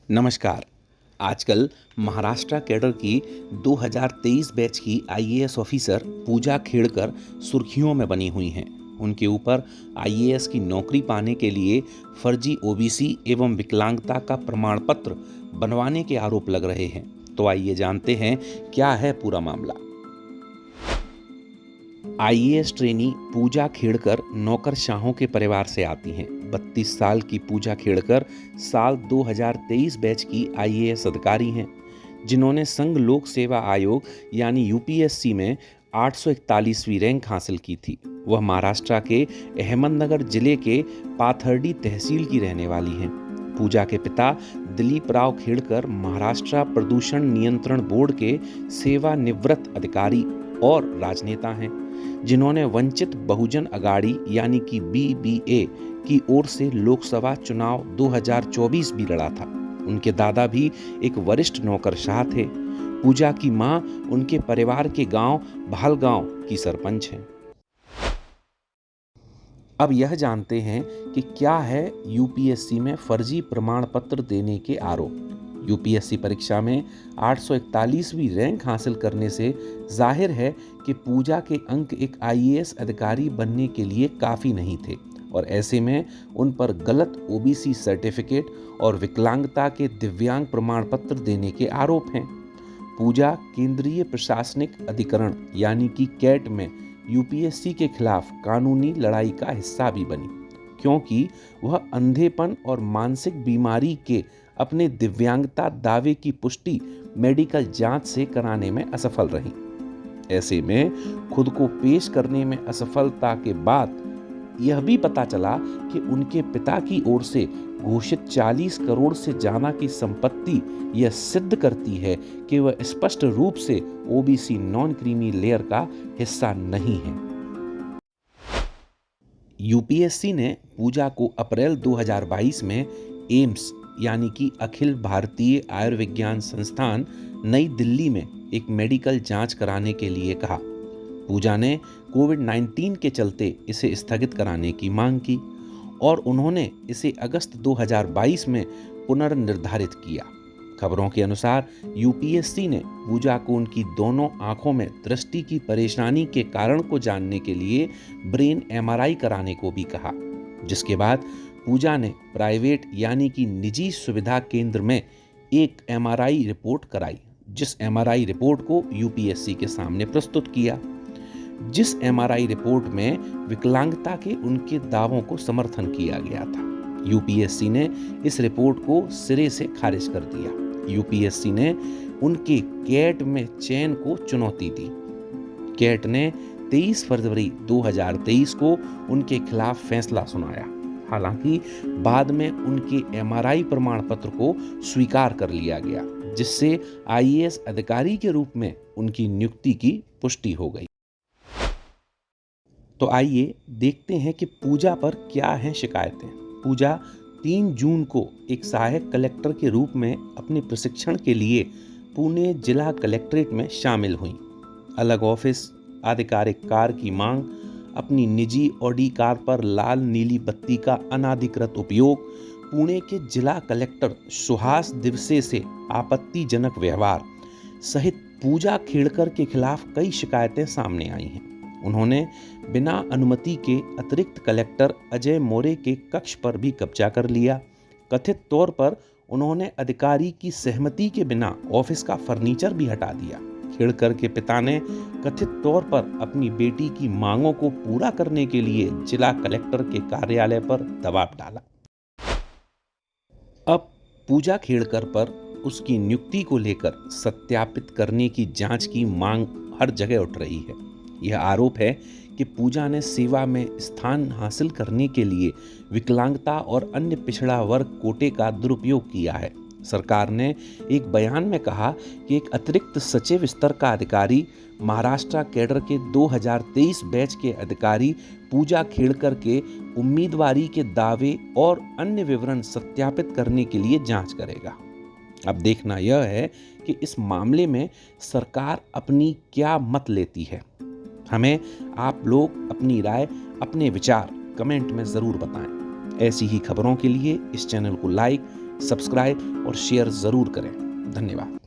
नमस्कार। आजकल महाराष्ट्र कैडर की 2023 बैच की आईएएस ऑफिसर पूजा खेड़कर सुर्खियों में बनी हुई हैं। उनके ऊपर आईएएस की नौकरी पाने के लिए फर्जी ओबीसी एवं विकलांगता का प्रमाण पत्र बनवाने के आरोप लग रहे हैं। तो आइए जानते हैं क्या है पूरा मामला। आईएएस ट्रेनी पूजा खेड़कर नौकरशाहों के परिवार से आती हैं। 32 साल की पूजा खेड़कर साल 2023 बैच की आईएएस अधिकारी हैं, जिन्होंने संघ लोक सेवा आयोग यानी यूपीएससी में 841वीं रैंक हासिल की थी। वह महाराष्ट्र के अहमदनगर जिले के पाथर्डी तहसील की रहने वाली हैं। पूजा के पिता दिलीप राव खेड़कर महाराष्ट्र प्रदूषण नियंत्रण बोर्ड के सेवानिवृत्त अधिकारी और राजनेता हैं, जिन्होंने वंचित बहुजन अगाड़ी यानी कि बीबीए की ओर से लोकसभा चुनाव 2024 भी लड़ा था। उनके दादा भी एक वरिष्ठ नौकरशाह थे। पूजा की मां उनके परिवार के गांव भालगांव की सरपंच हैं। अब यह जानते हैं कि क्या है यूपीएससी में फर्जी प्रमाण पत्र देने के आरोप। यूपीएससी परीक्षा में 841वीं रैंक हासिल करने से जाहिर है कि पूजा के अंक एक आईएएस अधिकारी बनने के लिए काफ़ी नहीं थे और ऐसे में उन पर गलत ओबीसी सर्टिफिकेट और विकलांगता के दिव्यांग प्रमाण पत्र देने के आरोप हैं। पूजा केंद्रीय प्रशासनिक अधिकरण यानी कि कैट में यूपीएससी के खिलाफ कानूनी लड़ाई का हिस्सा भी बनी, क्योंकि वह अंधेपन और मानसिक बीमारी के अपने दिव्यांगता दावे की पुष्टि मेडिकल जांच से कराने में असफल रही। ऐसे में खुद को पेश करने में असफलता के बाद यह भी पता चला कि उनके पिता की ओर से घोषित 40 करोड़ से ज्यादा की संपत्ति यह सिद्ध करती है कि वह स्पष्ट रूप से ओबीसी नॉन क्रीमी लेयर का हिस्सा नहीं है। यूपीएससी ने पूजा को अप्रैल 2022 में एम्स यानी कि अखिल भारतीय आयुर्विज्ञान संस्थान नई दिल्ली में एक मेडिकल जांच कराने के लिए कहा। पूजा ने कोविड-19 के चलते इसे स्थगित कराने की मांग की और उन्होंने इसे अगस्त 2022 में पुनर्निर्धारित किया। खबरों के अनुसार यूपीएससी ने पूजा को उनकी दोनों आंखों में दृष्टि की परेशानी के कारण को जानने के लिए ब्रेन एमआरआई कराने को भी कहा, जिसके बाद पूजा ने प्राइवेट यानी कि निजी सुविधा केंद्र में एक एमआरआई रिपोर्ट कराई, जिस एमआरआई रिपोर्ट को यूपीएससी के सामने प्रस्तुत किया। जिस एमआरआई रिपोर्ट में विकलांगता के उनके दावों को समर्थन किया गया था। यूपीएससी ने इस रिपोर्ट को सिरे से खारिज कर दिया। यूपीएससी ने उनके कैट में चयन को चुनौती दी। कैट ने 23 फरवरी 2023 को उनके खिलाफ फैसला सुनाया। हालांकि बाद में उनके एमआरआई प्रमाण पत्र को स्वीकार कर लिया गया, जिससे आईएएस अधिकारी के रूप में उनकी नियुक्ति की पुष्टि हो गई। तो आइए देखते हैं कि पूजा पर क्या हैं शिकायतें। पूजा 3 जून को एक सहायक कलेक्टर के रूप में अपने प्रशिक्षण के लिए पुणे जिला कलेक्ट्रेट में शामिल हुई। अलग ऑफिस, आधिकारिक कार की मांग, अपनी निजी ऑडी कार पर लाल नीली बत्ती का अनाधिकृत उपयोग, पुणे के जिला कलेक्टर सुहास दिवसे से आपत्तिजनक व्यवहार सहित पूजा खेड़कर के खिलाफ कई शिकायतें सामने आई हैं। उन्होंने बिना अनुमति के अतिरिक्त कलेक्टर अजय मोरे के कक्ष पर भी कब्जा कर लिया। कथित तौर पर उन्होंने अधिकारी की सहमति के बिना ऑफिस का फर्नीचर भी हटा दिया। खेड़कर के पिता ने कथित तौर पर अपनी बेटी की मांगों को पूरा करने के लिए जिला कलेक्टर के कार्यालय पर दबाव डाला। अब पूजा खेड़कर पर उसकी नियुक्ति को लेकर सत्यापित करने की जांच की मांग हर जगह उठ रही है। यह आरोप है कि पूजा ने सेवा में स्थान हासिल करने के लिए विकलांगता और अन्य पिछड़ा वर्ग कोटे का दुरुपयोग किया है। सरकार ने एक बयान में कहा कि एक अतिरिक्त सचिव स्तर का अधिकारी महाराष्ट्र कैडर के 2023 बैच के अधिकारी पूजा खेड़कर के उम्मीदवारी के दावे और अन्य विवरण सत्यापित करने के लिए जांच करेगा। अब देखना यह है कि इस मामले में सरकार अपनी क्या मत लेती है। हमें आप लोग अपनी राय, अपने विचार कमेंट में ज़रूर बताएं। ऐसी ही खबरों के लिए इस चैनल को लाइक, सब्सक्राइब और शेयर ज़रूर करें। धन्यवाद।